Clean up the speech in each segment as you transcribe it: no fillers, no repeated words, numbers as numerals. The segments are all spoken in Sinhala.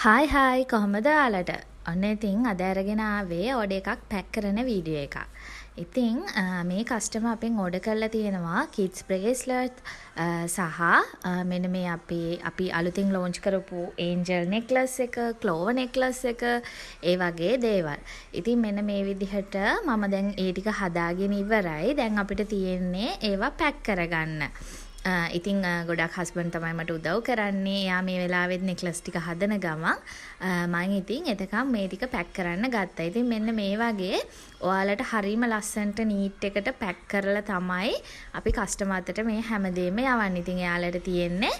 හායි කොහොමද ඔයාලට? ඔන්න ඉතින් අද අරගෙන ආවේ ඕඩර් එකක් පැක් කරන වීඩියෝ එකක්. ඉතින් මේ කස්ටමර් අපෙන් ඕඩර් කරලා තියෙනවා kids bracelet සහ මෙන්න මේ අපි අලුතින් ලොන්ච් කරපු angel necklace එක, clover necklace එක ඒ වගේ දේවල්. ඉතින් මෙන්න මේ විදිහට මම දැන් ඒ ටික හදාගෙන ඉවරයි. දැන් අපිට තියෙන්නේ ඒවා පැක් කරගන්න. ඉතින් ගොඩක් හස්බන්ඩ් තමයි මට උදව් කරන්නේ. එයා මේ වෙලාවෙත් නෙක්ලස් ටික හදන ගමන් මම ඉතින් එතකම් මේ ටික පැක් කරන්න ගත්තා. ඉතින් මෙන්න මේ වගේ ඔයාලට හරීම ලස්සනට නීට් එකට පැක් කරලා තමයි අපි කස්ටමර් අතට මේ හැමදේම යවන්නේ. ඉතින් එයාලට තියෙන්නේ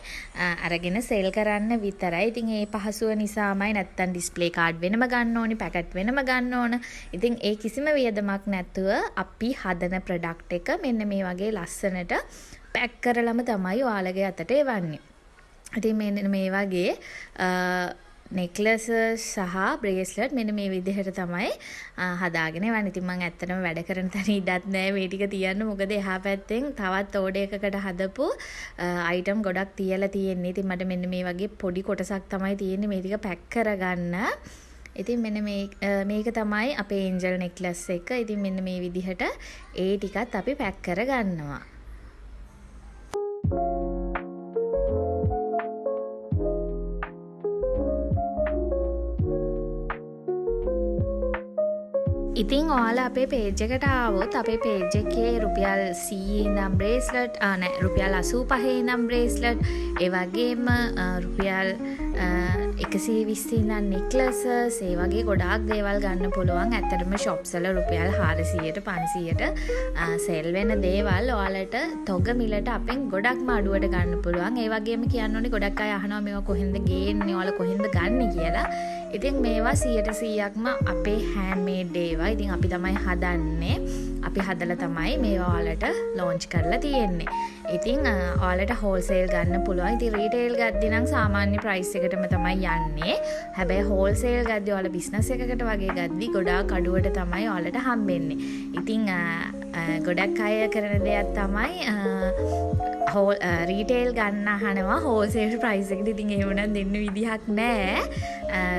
අරගෙන සෙල් කරන්න විතරයි. ඉතින් ඒ පහසුව නිසාමයි නැත්තම් ඩිස්ප්ලේ කාඩ් වෙනම ගන්න ඕනි, පැකට් වෙනම ගන්න ඕන. ඉතින් ඒ කිසිම වියදමක් නැතුව අපි හදන ප්‍රොඩක්ට් එක මෙන්න මේ වගේ ලස්සනට පැක් කරලම තමයි ඔයාලගේ අතට එවන්නේ. ඉතින් මෙන්න මේ වගේ නෙක්ලස් සහ බ්‍රේස්ලට් මෙන්න මේ විදිහට තමයි හදාගෙන එවන්නේ. ඉතින් මම ඇත්තටම වැඩ කරන තැන ඉඩක් නැහැ මේ ටික තියන්න. මොකද එහා පැත්තෙන් තවත් ඕඩර් එකකට හදපු අයිටම් ගොඩක් තියලා තියෙන්නේ. ඉතින් මට මෙන්න මේ වගේ පොඩි කොටසක් තමයි තියෙන්නේ මේ ටික පැක් කරගන්න. ඉතින් මෙන්න මේක තමයි අපේ ඒන්ජල් නෙක්ලස් එක. ඉතින් මෙන්න මේ විදිහට ඒ ටිකත් අපි පැක් කරගන්නවා. ඉතින් ඔයාලා අපේ පේජ් එකට ආවොත් අපේ පේජ් එකේ රුපියල් 100 නම් බ්‍රේස්ලට් රුපියල් 85 නම් බ්‍රේස්ලට් ඒ වගේම රුපියල් 120 නම් නෙක්ලසස් ඒ වගේ ගොඩාක් දේවල් ගන්න පුළුවන්. ඇත්තටම shops වල රුපියල් 400ට 500ට සෙල් වෙන දේවල් ඔයාලට තොග මිලට අපෙන් ගොඩක්ම අඩුවට ගන්න පුළුවන්. ඒ වගේම කියන්න ඕනේ ගොඩක් අය අහනවා මේවා කොහෙන්ද ගේන්නේ, ඔයාලා කොහෙන්ද ගන්නේ කියලා. ඉතින් මේවා 100%ක්ම අපේ handmade දේවල්. ඉතින් අපි තමයි හදන්නේ. අපි හදලා තමයි මේවා ඔයාලට launch කරලා තියෙන්නේ. ඉතින් ඔයාලට wholesale ගන්න පුළුවන්. ඉතින් retail ගද්දි නම් සාමාන්‍ය price එකටම තමයි යන්නේ. හැබැයි wholesale ගද්දි ඔයාලා business එකකට වගේ ගද්දි ගොඩාක් අඩුවට තමයි ඔයාලට හම්බෙන්නේ. ඉතින් ගොඩක් අය කරන දෙයක් තමයි රීටේල් ගන්න අහනවා හෝල්සේල් ප්‍රයිස් එකට. ඉතින් එහෙම නම් දෙන්න විදිහක් නැහැ.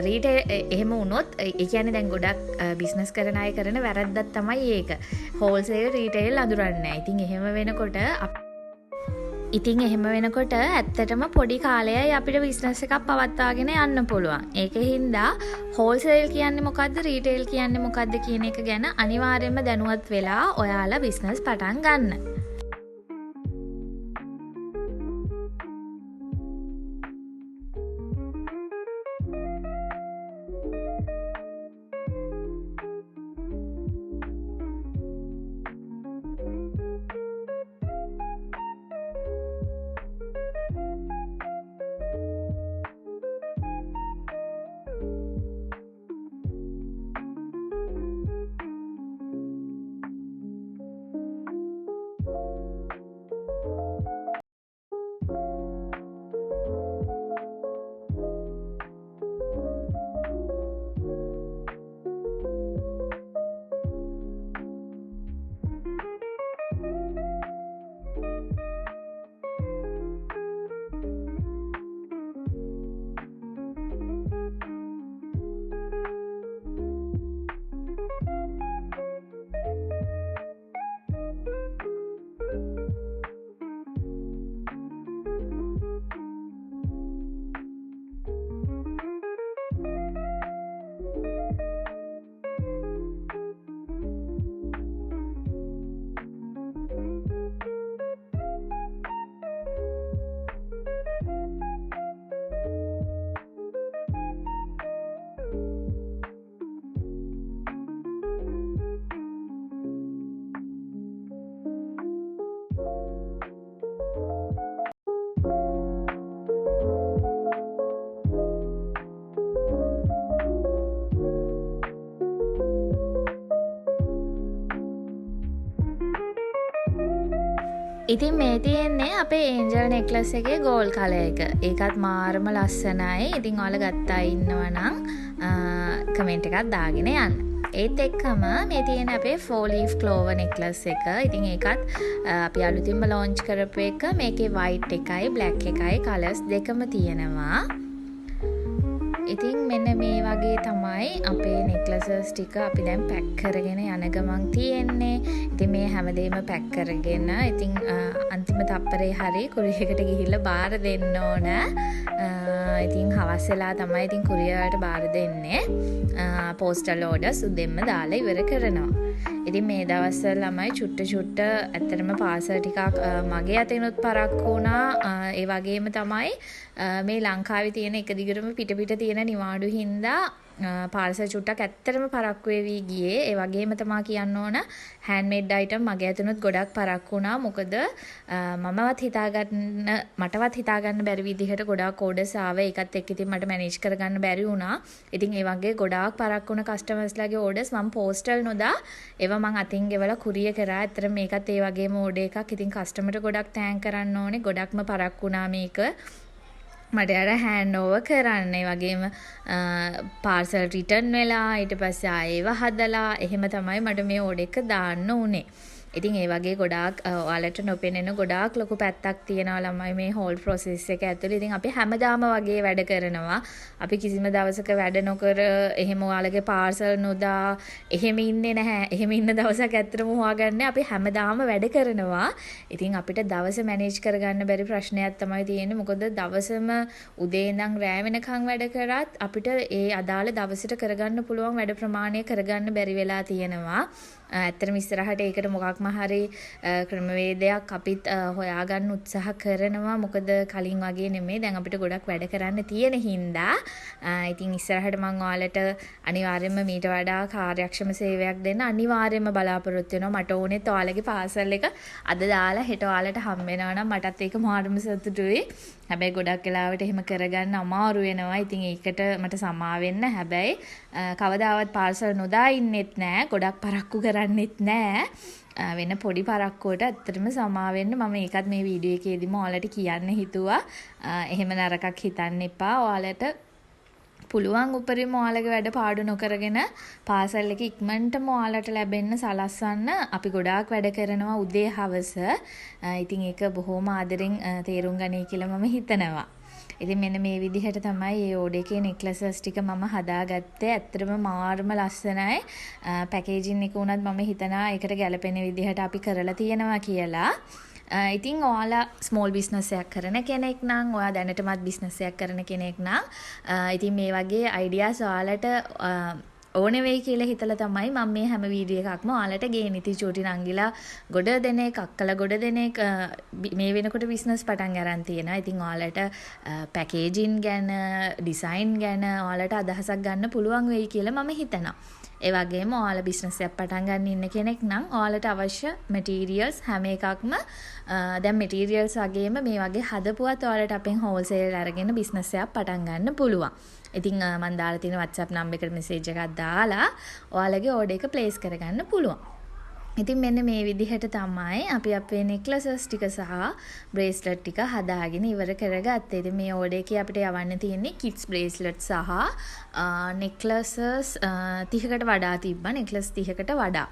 රීටේල් එහෙම වුණොත් ඒ කියන්නේ දැන් ගොඩක් බිස්නස් කරන අය කරන වැරද්දක් තමයි ඒක. හෝල්සේල් රීටේල් අඳුරන්නේ නැහැ. ඉතින් එහෙම වෙනකොට ඇත්තටම පොඩි කාලයයි අපිට බිස්නස් එකක් පවත්වාගෙන යන්න පුළුවන්. ඒකෙහින්දා හෝල්සේල් කියන්නේ මොකද්ද, රීටේල් කියන්නේ මොකද්ද කියන එක ගැන අනිවාර්යයෙන්ම දැනුවත් වෙලා ඔයාලා බිස්නස් පටන් ගන්න. ඉතින් මේ තියෙන්නේ අපේ ඒන්ජල් නෙක්ලස් එකේ ගෝල්ඩ් කලර් එක. ඒකත් මාරම ලස්සනයි. ඉතින් ඔයාලා ගත්තා ඉන්නවා නම් කමෙන්ට් එකක් දාගෙන යන්න. ඒත් එක්කම මේ තියෙන අපේ 4 leaf clover necklace එක. ඉතින් ඒකත් අපි අලුතින්ම launch කරපු එක. මේකේ white එකයි black එකයි colors දෙකම තියෙනවා. ඉතින් මෙන්න මේ වගේ තමයි අපේ නෙක්ලසස් ටික අපි දැන් පැක් කරගෙන යන ගමන් තියෙන්නේ. ඉතින් මේ හැමදේම පැක් කරගෙන ඉතින් අන්තිම තප්පරේ හරි කුරියකට ගිහිල්ලා බාර දෙන්න ඕන. ඉතින් හවස් වෙලා තමයි ඉතින් කුරියරට බාර දෙන්නේ. පෝස්ටල් ඕඩර්ස් උදෙන්ම දාලා ඉවර කරනවා. ඉතින් මේ දවස්වල ළමයි චුට්ට ඇත්තටම පාසල් ටිකක් මගේ අතිනුත් පරක්කු වුණා. ඒ වගේම තමයි මේ ලංකාවේ තියෙන එක දිගටම පිට තියෙන නිවාඩු හින්දා පාර්සල් චුට්ටක් ඇත්තටම පරක්කු වෙවි ගියේ. ඒ වගේම තමයි කියන්න ඕන හෑන්ඩ්මේඩ් අයිටම් මගේ අතිනුත් ගොඩක් පරක්කු වුණා. මොකද මටවත් හිතාගන්න බැරි විදිහට ගොඩාක් ඕඩර්ස් ආවා. ඒකත් එක්ක ඉතින් මට මැනේජ් කරගන්න බැරි වුණා. ඉතින් ඒ වගේ ගොඩාක් පරක්කු වුණ කස්ටමර්ස්ලාගේ ඕඩර්ස් මම පෝස්ටල් නොදා ඒවා මං අතින් ගෙවලා කුරිය කරා. ඇත්තට මේකත් ඒ වගේම ඕඩර් එකක්. ඉතින් කස්ටමර්ට ගොඩක් තෑන්ක් කරන්න ඕනේ. ගොඩක්ම පරක්කු වුණා මේක. මට අර හෑන්ඩ් ඕවර් කරන්න. ඒ වගේම පාර්සල් රිටර්න් වෙලා ඊට පස්සේ ආයෙව හදලා එහෙම තමයි මට මේ ඕඩර් එක දාන්න උනේ. ඉතින් ඒ වගේ ගොඩාක් ඔයාලට නොපෙනෙන ගොඩාක් ලොකු පැත්තක් තියෙනවා ළමයි මේ හෝල් ප්‍රොසෙස් එක ඇතුළේ. ඉතින් අපි හැමදාම වගේ වැඩ කරනවා. අපි කිසිම දවසක වැඩ නොකර එහෙම ඔයාලගේ පාර්සල් නොදා එහෙම ඉන්නේ නැහැ. එහෙම ඉන්න දවසක් ඇත්තටම හොයාගන්නේ අපි හැමදාම වැඩ කරනවා. ඉතින් අපිට දවස මැනේජ් කරගන්න බැරි ප්‍රශ්නයක් තමයි තියෙන්නේ. මොකද දවසම උදේ ඉඳන් රෑ වෙනකන් වැඩ කරත් අපිට ඒ අදාළ දවසට කරගන්න පුළුවන් වැඩ ප්‍රමාණය කරගන්න බැරි වෙලා තියෙනවා. ඇත්තටම ඉස්සරහට ඒකට මොකක්ම හරි ක්‍රමවේදයක් අපිත් හොයාගන්න උත්සාහ කරනවා. මොකද කලින් වගේ නෙමෙයි දැන් අපිට ගොඩක් වැඩ කරන්න තියෙන හින්දා. ඉතින් ඉස්සරහට මම ඔයාලට අනිවාර්යයෙන්ම මීට වඩා කාර්යක්ෂම සේවයක් දෙන්න අනිවාර්යයෙන්ම බලාපොරොත්තු වෙනවා. මට ඕනෙත් ඔයාලගේ පාසල් එක අද දාලා හෙට ඔයාලට හම් වෙනවා නම් මටත් ඒක මාරුම සතුටුයි. හැබැයි ගොඩක් වෙලාවට එහෙම කරගන්න අමාරු වෙනවා. ඉතින් ඒකට මට සමා වෙන්න. හැබැයි කවදාවත් පාර්සල් නොදා ඉන්නෙත් නෑ. ගොඩක් පරක්කු කරන්නෙත් නෑ. වෙන පොඩි පරක්කුවට ඇත්තටම සමා වෙන්න. මම ඒකත් මේ වීඩියෝ එකේදීම ඔයාලට කියන්න හිතුවා. එහෙම නරකක් හිතන්න එපා. ඔයාලට පුළුවන් උපරිම ඔයාලගේ වැඩ පාඩු නොකරගෙන පාසල් එක ඉක්මනටම ඔයාලට ලැබෙන්න සලස්වන්න අපි ගොඩාක් වැඩ කරනවා උදේ හවස. ඉතින් ඒක බොහොම ආදරෙන් තේරුම් ගනී කියලා මම හිතනවා. ඉතින් මෙන්න මේ විදිහට තමයි මේ ඕඩර් එකේ නෙක්ලසස් ටික මම හදාගත්තේ. ඇත්තටම මාර්ම ලස්සනයි. පැකේජින් එක උනත් මම හිතනවා ඒකට ගැලපෙන විදිහට අපි කරලා තියෙනවා කියලා. ඉතින් ඔයාලා ස්මෝල් බිස්නස් එකක් කරන කෙනෙක් නම් ඔයා දැනටමත් බිස්නස් එකක් කරන කෙනෙක් නම් ඉතින් මේ වගේ අයිඩියාස් ඔයාලට ඕනේ වෙයි කියලා හිතලා තමයි මම මේ හැම වීඩියෝ එකක්ම ඔයාලට ගේන්නේ. ඉතින් චූටි නංගිලා ගොඩ දෙනෙක් අක්කලා ගොඩ දෙනෙක් මේ වෙනකොට බිස්නස් පටන් අරන් තියෙනවා. ඉතින් ඔයාලට පැකේජින් ගැන ඩිසයින් ගැන ඔයාලට අදහසක් ගන්න පුළුවන් වෙයි කියලා මම හිතනවා. ඒ වගේම ඔයාලා බිස්නස් එකක් පටන් ගන්න ඉන්න කෙනෙක් නම් ඔයාලට අවශ්‍ය මැටීරියල්ස් හැම එකක්ම දැන් මැටීරියල්ස් වගේම මේ වගේ හදපුවත් ඔයාලට අපෙන් හෝල්සේල් අරගෙන බිස්නස් එකක් පටන් ගන්න පුළුවන්. ඉතින් මම දාලා තියෙන WhatsApp නම්බර් එකට මෙසේජ් එකක් දාලා ඔයාලගේ ඕඩර් එක ප්ලේස් කරගන්න පුළුවන්. ඉතින් මෙන්න මේ විදිහට තමයි අපි අපේ නෙක්ලසස් ටික සහ බ්‍රේස්ලට් ටික හදාගෙන ඉවර කරගත්තේ. ඉතින් මේ ඕඩර් එකේ අපිට යවන්න තියෙන්නේ කිඩ්ස් බ්‍රේස්ලට් සහ නෙක්ලසස් 30කට වඩා තිබ්බා. නෙක්ලස් 30කට වඩා.